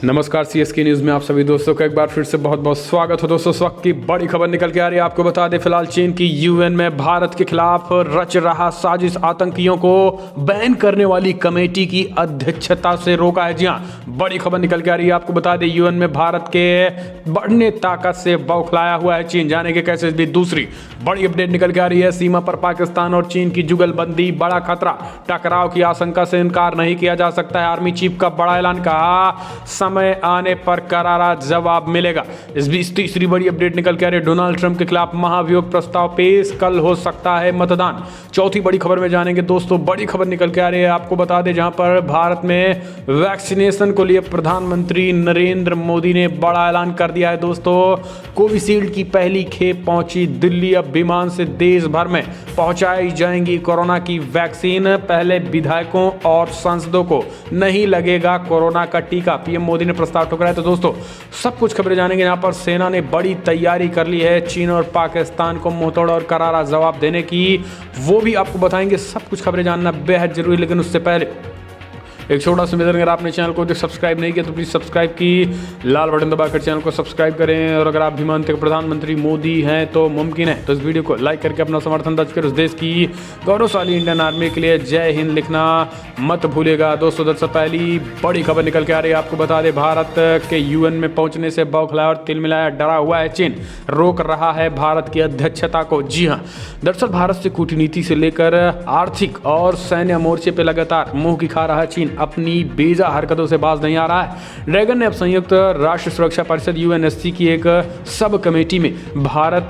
नमस्कार CSK news में आप सभी दोस्तों का एक बार फिर से बहुत बहुत स्वागत हो। दोस्तों, इस वक्त की बड़ी खबर निकल के आ रही है। आपको बता दें, फिलहाल चीन की यूएन में भारत के खिलाफ रच रहा साजिश आतंकियों को बैन करने वाली कमेटी की अध्यक्षता से रोका है। जी हाँ, बड़ी खबर निकल के आ रही है। आपको बता दें, यूएन में भारत के बढ़ने ताकत से बौखलाया हुआ है चीन। जाने के कैसे भी दूसरी बड़ी अपडेट निकल के आ रही है। सीमा पर पाकिस्तान और चीन की जुगलबंदी, बड़ा खतरा, टकराव की आशंका से इनकार नहीं किया जा सकता है। आर्मी चीफ का बड़ा ऐलान, कहा समय आने पर करारा जवाब मिलेगा। इस बीच तीसरी बड़ी अपडेट निकल के आ रही है। डोनाल्ड ट्रंप के खिलाफ महाभियोग प्रस्ताव पेश, कल हो सकता है मतदान। चौथी बड़ी खबर में जानेंगे दोस्तों। बड़ी खबर निकल के आ रही है, आपको बता दें, जहां पर भारत में वैक्सीनेशन को लिए प्रधानमंत्री नरेंद्र मोदी ने बड़ा ऐलान कर दिया है। दोस्तों, कोविशील्ड की पहली खेप पहुंची दिल्ली। अब विमान से देश भर में पहुंचाई जाएंगी कोरोना की वैक्सीन। पहले विधायकों और सांसदों को नहीं लगेगा कोरोना का टीका, पीएम मोदी ने प्रस्ताव ठुकराया। तो दोस्तों, सब कुछ खबरें जानेंगे। यहाँ पर सेना ने बड़ी तैयारी कर ली है चीन और पाकिस्तान को मुंहतोड़ और करारा जवाब देने की, वो भी आपको बताएंगे। सब कुछ खबरें जानना बेहद जरूरी, लेकिन उससे पहले एक छोटा सा निवेदन, अगर आपने चैनल को सब्सक्राइब नहीं किया तो प्लीज़ सब्सक्राइब की लाल बटन दबाकर चैनल को सब्सक्राइब करें। और अगर आप भी मानते हैं प्रधानमंत्री मोदी हैं तो मुमकिन है, तो इस वीडियो को लाइक करके अपना समर्थन दर्ज कर उस देश की गौरवशाली इंडियन आर्मी के लिए जय हिंद लिखना मत भूलेगा। दोस्तों, दरअसल पहली बड़ी खबर निकल के आ रही है। आपको बता दें, भारत के यूएन में पहुंचने से बौखलाया और तिलमिलाया डरा हुआ है चीन, रोक रहा है भारत की अध्यक्षता को। जी हाँ, दरअसल भारत से कूटनीति से लेकर आर्थिक और सैन्य मोर्चे पर लगातार मुंह की खा रहा है चीन। अपनी बेजा हरकतों से बाज नहीं आ रहा है। ड्रैगन ने अब संयुक्त राष्ट्र सुरक्षा परिषद यूएनएससी की एक सब कमेटी में भारत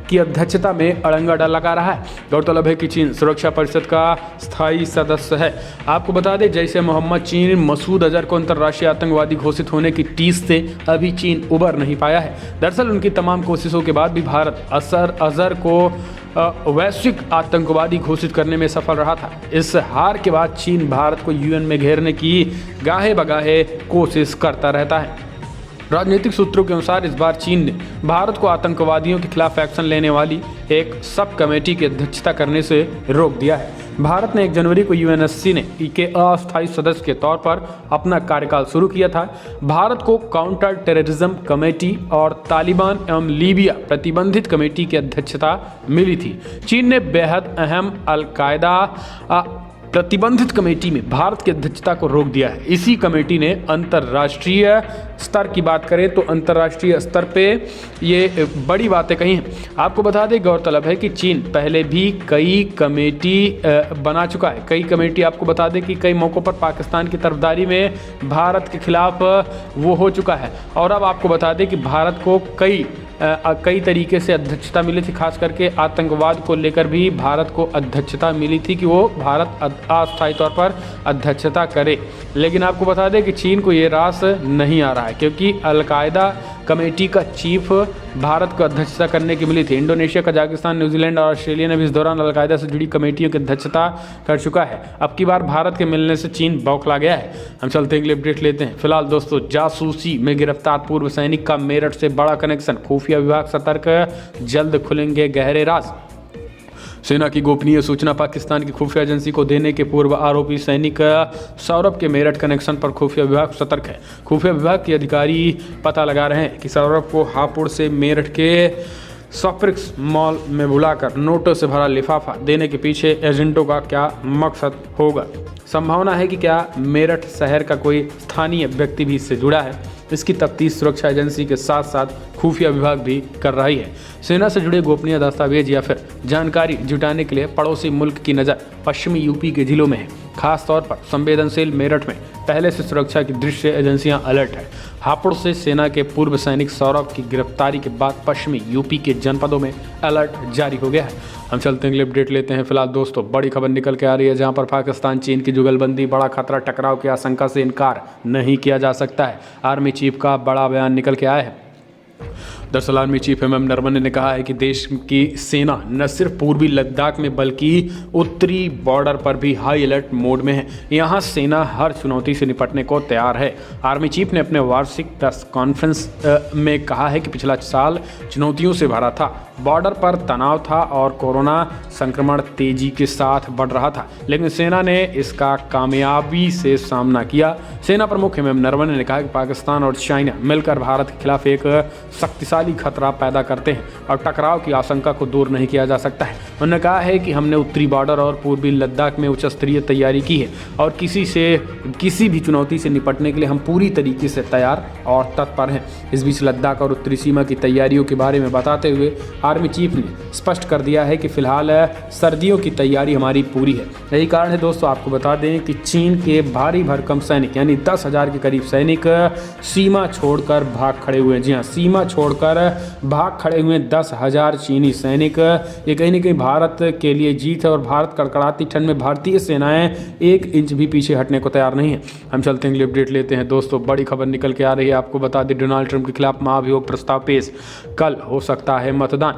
की अध्यक्षता में अड़ंगा लगा रहा है। गौरतलब है कि चीन सुरक्षा परिषद का स्थायी सदस्य है। आपको बता दें, जैसे मोहम्मद चीन मसूद अजहर को अंतर्राष्ट्रीय आतंकवादी घोषित होने की टीस से अभी चीन उबर नहीं पाया है। दरअसल उनकी तमाम कोशिशों के बाद भी भारत अजहर को वैश्विक आतंकवादी घोषित करने में सफल रहा था। इस हार के बाद चीन भारत को यूएन में घेरने की गाहे बगाहे कोशिश करता रहता है। राजनीतिक सूत्रों के अनुसार इस बार चीन ने भारत को आतंकवादियों के खिलाफ एक्शन लेने वाली एक सब कमेटी की अध्यक्षता करने से रोक दिया है। भारत ने 1 जनवरी को यूएनएससी ने के अस्थायी सदस्य के तौर पर अपना कार्यकाल शुरू किया था। भारत को काउंटर टेररिज्म कमेटी और तालिबान एवं लीबिया प्रतिबंधित कमेटी की अध्यक्षता मिली थी। चीन ने बेहद अहम अलकायदा प्रतिबंधित कमेटी में भारत की अध्यक्षता को रोक दिया है। इसी कमेटी ने अंतर्राष्ट्रीय स्तर की बात करें तो अंतर्राष्ट्रीय स्तर पे ये बड़ी बातें कही हैं। आपको बता दें, गौरतलब है कि चीन पहले भी कई कमेटी बना चुका है। कई कमेटी, आपको बता दें कि कई मौक़ों पर पाकिस्तान की तरफदारी में भारत के खिलाफ वो हो चुका है। और अब आपको बता दें कि भारत को कई तरीके से अध्यक्षता मिली थी। खास करके आतंकवाद को लेकर भी भारत को अध्यक्षता मिली थी कि वो भारत अस्थायी तौर पर अध्यक्षता करे। लेकिन आपको बता दें कि चीन को ये रास नहीं आ रहा है, क्योंकि अलकायदा कमेटी का चीफ भारत को अध्यक्षता करने की मिली थी। इंडोनेशिया, कजाकिस्तान, न्यूजीलैंड और ऑस्ट्रेलिया ने भी इस दौरान अलकायदा से जुड़ी कमेटियों की अध्यक्षता कर चुका है। अब की बार भारत के मिलने से चीन बौखला गया है। हम चलते हैं, अपडेट लेते हैं। फिलहाल दोस्तों, जासूसी में गिरफ्तार पूर्व सैनिक का मेरठ से बड़ा कनेक्शन, खुफिया विभाग सतर्क, जल्द खुलेंगे गहरे राज। सेना की गोपनीय सूचना पाकिस्तान की खुफिया एजेंसी को देने के पूर्व आरोपी सैनिक सौरभ के मेरठ कनेक्शन पर खुफिया विभाग सतर्क है। खुफिया विभाग के अधिकारी पता लगा रहे हैं कि सौरभ को हापुड़ से मेरठ के सॉफ्रिक्स मॉल में बुलाकर नोटों से भरा लिफाफा देने के पीछे एजेंटों का क्या मकसद होगा। संभावना है कि क्या मेरठ शहर का कोई स्थानीय व्यक्ति भी इससे जुड़ा है। इसकी तफ्तीश सुरक्षा एजेंसी के साथ साथ खुफिया विभाग भी कर रही है। सेना से जुड़े गोपनीय दस्तावेज या फिर जानकारी जुटाने के लिए पड़ोसी मुल्क की नज़र पश्चिमी यूपी के जिलों में है। खास तौर पर संवेदनशील मेरठ में पहले से सुरक्षा की दृष्टि से एजेंसियां अलर्ट है। हापुड़ से सेना के पूर्व सैनिक सौरभ की गिरफ्तारी के बाद पश्चिमी यूपी के जनपदों में अलर्ट जारी हो गया है। हम चलते हैं, अपडेट लेते हैं। फिलहाल दोस्तों, बड़ी खबर निकल के आ रही है, जहां पर पाकिस्तान चीन की जुगलबंदी, बड़ा खतरा, टकराव की आशंका से इनकार नहीं किया जा सकता है। आर्मी चीफ का बड़ा बयान निकल के आया है। दरअसल आर्मी चीफ एमएम नरवणे ने कहा है कि देश की सेना न सिर्फ पूर्वी लद्दाख में बल्कि उत्तरी बॉर्डर पर भी हाई अलर्ट मोड में है। यहाँ सेना हर चुनौती से निपटने को तैयार है। आर्मी चीफ ने अपने वार्षिक प्रेस कॉन्फ्रेंस में कहा है कि पिछला साल चुनौतियों से भरा था। बॉर्डर पर तनाव था और कोरोना संक्रमण तेजी के साथ बढ़ रहा था, लेकिन सेना ने इसका कामयाबी से सामना किया। सेना प्रमुख MM नरवणे ने कहा कि पाकिस्तान और चाइना मिलकर भारत के खिलाफ एक शक्तिशाली खतरा पैदा करते हैं और टकराव की आशंका को दूर नहीं किया जा सकता है। उन्होंने कहा है कि हमने उत्तरी बॉर्डर और पूर्वी लद्दाख में उच्च स्तरीय तैयारी की है और किसी भी चुनौती से निपटने के लिए हम पूरी तरीके से तैयार और तत्पर हैं। इस बीच लद्दाख और उत्तरी सीमा की तैयारियों के बारे में बताते हुए आर्मी चीफ ने स्पष्ट कर दिया है कि फिलहाल सर्दियों की तैयारी हमारी पूरी है। यही कारण है दोस्तों, आपको बता दें कि चीन के भारी भरकम सैनिक यानी 10,000 के करीब सैनिक सीमा छोड़कर भाग खड़े हुए हैं। जी हाँ, सीमा छोड़कर भाग खड़े हुए 10,000 चीनी सैनिक। ये कहीं ना कहीं भारत के लिए जीत है और भारत कड़कड़ाती ठंड में भारतीय सेनाएं 1 इंच भी पीछे हटने को तैयार नहीं है। हम चलते हैं, अगली अपडेट लेते हैं दोस्तों। बड़ी खबर निकल के आ रही है, आपको बता दें डोनाल्ड ट्रंप के खिलाफ महाभियोग प्रस्ताव पेश, कल हो सकता है मतदान।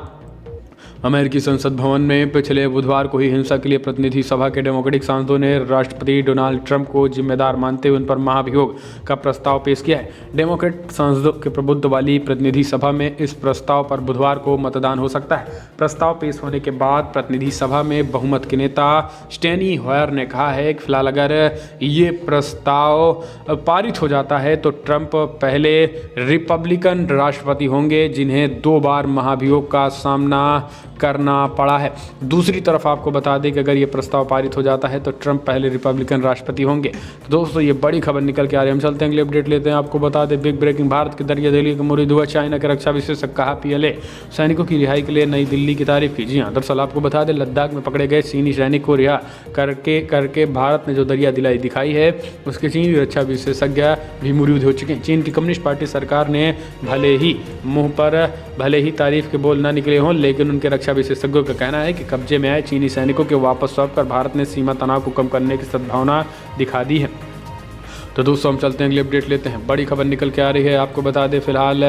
अमेरिकी संसद भवन में पिछले बुधवार को ही हिंसा के लिए प्रतिनिधि सभा के डेमोक्रेटिक सांसदों ने राष्ट्रपति डोनाल्ड ट्रंप को जिम्मेदार मानते हुए उन पर महाभियोग का प्रस्ताव पेश किया है। डेमोक्रेट सांसदों के प्रभुत्व वाली प्रतिनिधि सभा में इस प्रस्ताव पर बुधवार को मतदान हो सकता है। प्रस्ताव पेश होने के बाद प्रतिनिधि सभा में बहुमत के नेता स्टेनी होयर ने कहा है कि फिलहाल अगर ये प्रस्ताव पारित हो जाता है तो ट्रंप पहले रिपब्लिकन राष्ट्रपति होंगे जिन्हें 2 बार महाभियोग का सामना करना पड़ा है। दूसरी तरफ आपको बता दें कि अगर ये प्रस्ताव पारित हो जाता है तो ट्रंप पहले रिपब्लिकन राष्ट्रपति होंगे। तो दोस्तों ये बड़ी खबर निकल के आ रही है। हम चलते हैं, अगले अपडेट लेते हैं। आपको बता दें बिग ब्रेकिंग, भारत के दरिया दिल्ली को मुरीद हुआ चाइना के रक्षा विशेषज्ञ, कहा PLA सैनिकों की रिहाई के लिए नई दिल्ली की तारीफ की। जी हाँ, दरअसल आपको बता दें लद्दाख में पकड़े गए चीनी सैनिक को रिहा करके भारत ने जो दरिया दिलाई दिखाई है उसके चीनी रक्षा विशेषज्ञ भी मुरीद हो चुके हैं। चीन की कम्युनिस्ट पार्टी सरकार ने भले ही तारीफ के बोल न निकले हों, लेकिन उनके रक्षा विशेषज्ञों का कहना है कि कब्जे में आए चीनी सैनिकों के वापस सौंपकर भारत ने सीमा तनाव को कम करने की सद्भावना दिखा दी है। तो दोस्तों हम चलते हैं, अगली अपडेट लेते हैं। बड़ी खबर निकल के आ रही है, आपको बता दें फिलहाल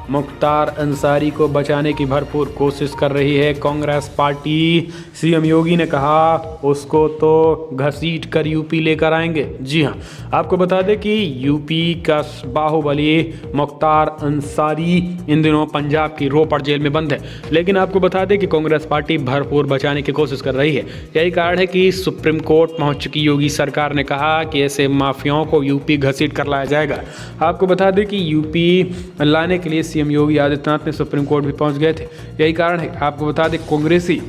मुख्तार अंसारी को बचाने की भरपूर कोशिश कर रही है कांग्रेस पार्टी। CM योगी ने कहा उसको तो घसीट कर यूपी लेकर आएंगे। जी हाँ, आपको बता दें कि यूपी का बाहुबली मुख्तार अंसारी इन दिनों पंजाब की रोपड़ जेल में बंद है, लेकिन आपको बता दें कि कांग्रेस पार्टी भरपूर बचाने की कोशिश कर रही है। यही कारण है कि सुप्रीम कोर्ट पहुंच चुकी योगी सरकार ने कहा कि ऐसे माफियाओं को यूपी घसीट कर लाया जाएगा। आपको बता दें कि यूपी लाने के लिए CM योगी आदित्यनाथ ने सुप्रीम कोर्ट भी पहुंच गए थे। यही कारण है, आपको बता दें कांग्रेसी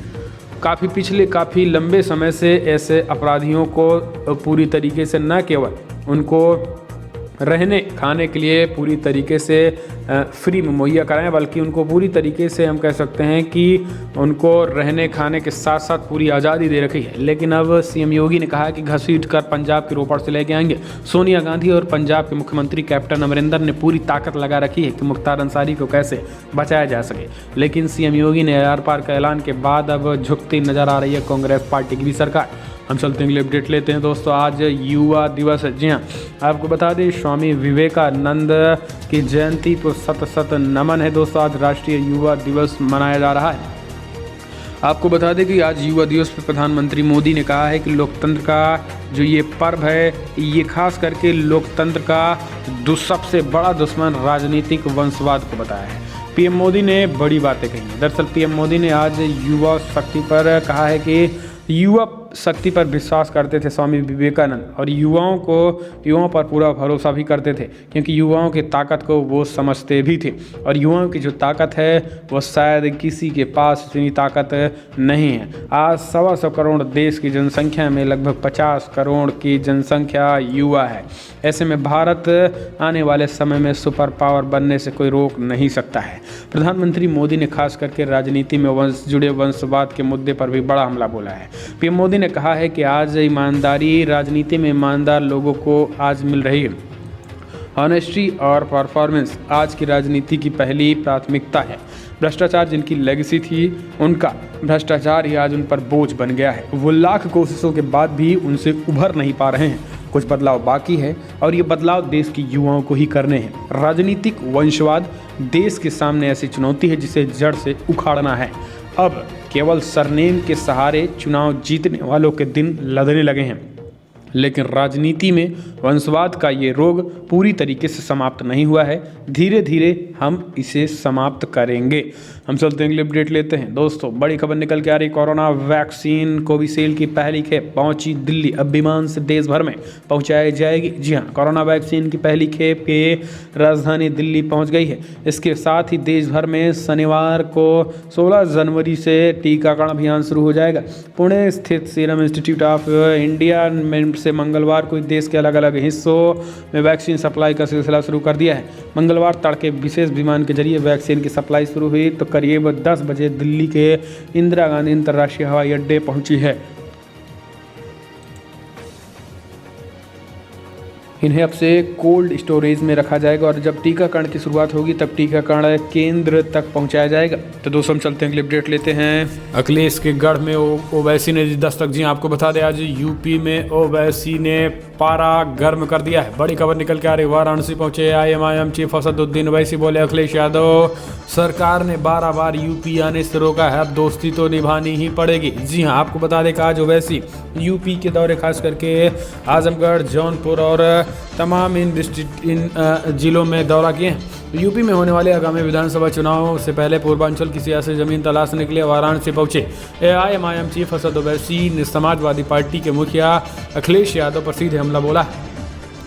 काफ़ी लंबे समय से ऐसे अपराधियों को पूरी तरीके से न केवल उनको रहने खाने के लिए पूरी तरीके से फ्री में मुहैया कराएं, बल्कि उनको पूरी तरीके से हम कह सकते हैं कि उनको रहने खाने के साथ साथ पूरी आज़ादी दे रखी है। लेकिन अब CM योगी ने कहा कि घसीट कर पंजाब की रोपड़ से लेके आएंगे। सोनिया गांधी और पंजाब के मुख्यमंत्री कैप्टन अमरिंदर ने पूरी ताकत लगा रखी है कि मुख्तार अंसारी को कैसे बचाया जा सके, लेकिन CM योगी ने आर पार का ऐलान के बाद अब झुकती नजर आ रही है कांग्रेस पार्टी की भी सरकार। हम चलते हैं, अगले अपडेट लेते हैं दोस्तों। आज युवा दिवस है। जी हाँ, आपको बता दें स्वामी विवेकानंद की जयंती को शत नमन है दोस्तों। आज राष्ट्रीय युवा दिवस मनाया जा रहा है। आपको बता दें कि आज युवा दिवस पर प्रधानमंत्री मोदी ने कहा है कि लोकतंत्र का जो ये पर्व है ये खास करके लोकतंत्र का सबसे बड़ा दुश्मन राजनीतिक वंशवाद को बताया है। PM मोदी ने बड़ी बातें कही हैं। दरअसल PM मोदी ने आज युवा शक्ति पर कहा है कि युवा शक्ति पर विश्वास करते थे स्वामी विवेकानंद और युवाओं पर पूरा भरोसा भी करते थे, क्योंकि युवाओं की ताकत को वो समझते भी थे और युवाओं की जो ताकत है वो शायद किसी के पास इतनी ताकत नहीं है। आज 125 करोड़ देश की जनसंख्या में लगभग 50 करोड़ की जनसंख्या युवा है। ऐसे में भारत आने वाले समय में सुपर पावर बनने से कोई रोक नहीं सकता है। प्रधानमंत्री मोदी ने खास करके राजनीति में जुड़े वंशवाद के मुद्दे पर भी बड़ा हमला बोला है। PM मोदी ने कहा है कि आज ईमानदारी राजनीति में ईमानदार लोगों को आज मिल रही है। ऑनेस्टी और परफॉर्मेंस आज की राजनीति की पहली प्राथमिकता है। भ्रष्टाचार जिनकी लेगेसी थी उनका भ्रष्टाचार ही आज उन पर बोझ बन गया है। वो लाख कोशिशों के बाद भी उनसे उभर नहीं पा रहे हैं। कुछ बदलाव बाकी है और ये बदलाव देश के युवाओं को ही करने हैं। राजनीतिक वंशवाद देश के सामने ऐसी चुनौती है जिसे जड़ से उखाड़ना है। अब केवल सरनेम के सहारे चुनाव जीतने वालों के दिन लदने लगे हैं, लेकिन राजनीति में वंशवाद का ये रोग पूरी तरीके से समाप्त नहीं हुआ है। धीरे धीरे हम इसे समाप्त करेंगे। हम चलते हैं अगले अपडेट लेते हैं। दोस्तों बड़ी खबर निकल के आ रही, कोरोना वैक्सीन कोविशील्ड की पहली खेप पहुंची दिल्ली। अब विमान से देश भर में पहुंचाई जाएगी। जी हाँ, कोरोना वैक्सीन की पहली खेप के राजधानी दिल्ली पहुंच गई है। इसके साथ ही देश भर में शनिवार को 16 जनवरी से टीकाकरण अभियान शुरू हो जाएगा। पुणे स्थित सीरम इंस्टीट्यूट ऑफ इंडिया से मंगलवार को देश के अलग अलग हिस्सों में वैक्सीन सप्लाई का सिलसिला शुरू कर दिया है। मंगलवार तड़के विशेष विमान के जरिए वैक्सीन की सप्लाई शुरू हुई तो करीब 10 बजे दिल्ली के इंदिरा गांधी अंतर्राष्ट्रीय हवाई अड्डे पहुंची है। इन्हें अब से कोल्ड स्टोरेज में रखा जाएगा और जब टीकाकरण की शुरुआत होगी तब टीकाकरण केंद्र तक पहुंचाया जाएगा। तो दोस्तों हम चलते हैं अगले अपडेट लेते हैं। अखिलेश के गढ़ में ओवैसी ने दस्तक। जी आपको बता दें आज यूपी में ओवैसी ने पारा गर्म कर दिया है। बड़ी खबर निकल के आ रही, वाराणसी पहुंचे आईएमआईएम चीफ असदुद्दीन ओवैसी। बोले अखिलेश यादव सरकार ने 12 बार यूपी आने से रोका है, अब दोस्ती तो निभानी ही पड़ेगी। जी हाँ, आपको बता दें कि आज ओवैसी यूपी के दौरे खास करके आजमगढ़, जौनपुर और तमाम इन जिलों में दौरा किए हैं। यूपी में होने वाले आगामी विधानसभा चुनाव से पहले पूर्वांचल की सियासी जमीन तलाशने के लिए वाराणसी पहुंचे एआईएमआईएम चीफ असद ओवैसी ने समाजवादी पार्टी के मुखिया अखिलेश यादव पर सीधे हमला बोला।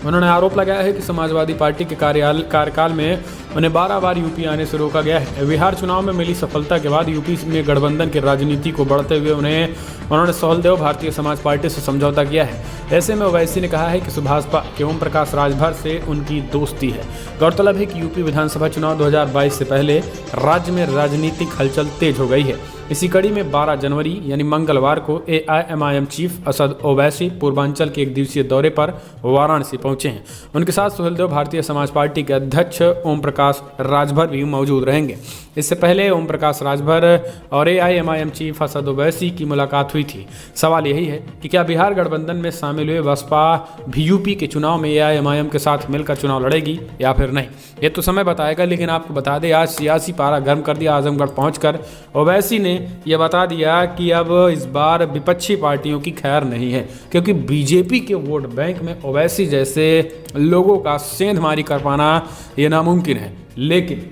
उन्होंने आरोप लगाया है कि समाजवादी पार्टी के कार्यकाल में उन्हें 12 बार यूपी आने से रोका गया है। बिहार चुनाव में मिली सफलता के बाद यूपी में गठबंधन की राजनीति को बढ़ते हुए उन्होंने सहलदेव भारतीय समाज पार्टी से समझौता किया है। ऐसे में ओवैसी ने कहा है कि भाजपा के ओम प्रकाश राजभर से उनकी दोस्ती है। गौरतलब है कि यूपी विधानसभा चुनाव 2022 से पहले राज्य में राजनीतिक हलचल तेज हो गई है। इसी कड़ी में 12 जनवरी यानी मंगलवार को एआईएमआईएम चीफ असद ओवैसी पूर्वांचल के एक दिवसीय दौरे पर वाराणसी पहुंचे हैं। उनके साथ सुहेलदेव भारतीय समाज पार्टी के अध्यक्ष ओम प्रकाश राजभर भी मौजूद रहेंगे। इससे पहले ओम प्रकाश राजभर और एआईएमआईएम चीफ असद ओवैसी की मुलाकात हुई थी। सवाल यही है कि क्या बिहार गठबंधन में शामिल हुए बसपा भी यूपी के चुनाव में एआईएमआईएम के साथ मिलकर चुनाव लड़ेगी या फिर नहीं, ये तो समय बताएगा। लेकिन आपको बता दें आज सियासी पारा गर्म कर दिया। आजमगढ़ पहुंचकर ओवैसी ने यह बता दिया कि अब इस बार विपक्षी पार्टियों की खैर नहीं है, क्योंकि बीजेपी के वोट बैंक में ओवैसी जैसे लोगों का सेंधमारी कर पाना यह नामुमकिन है। लेकिन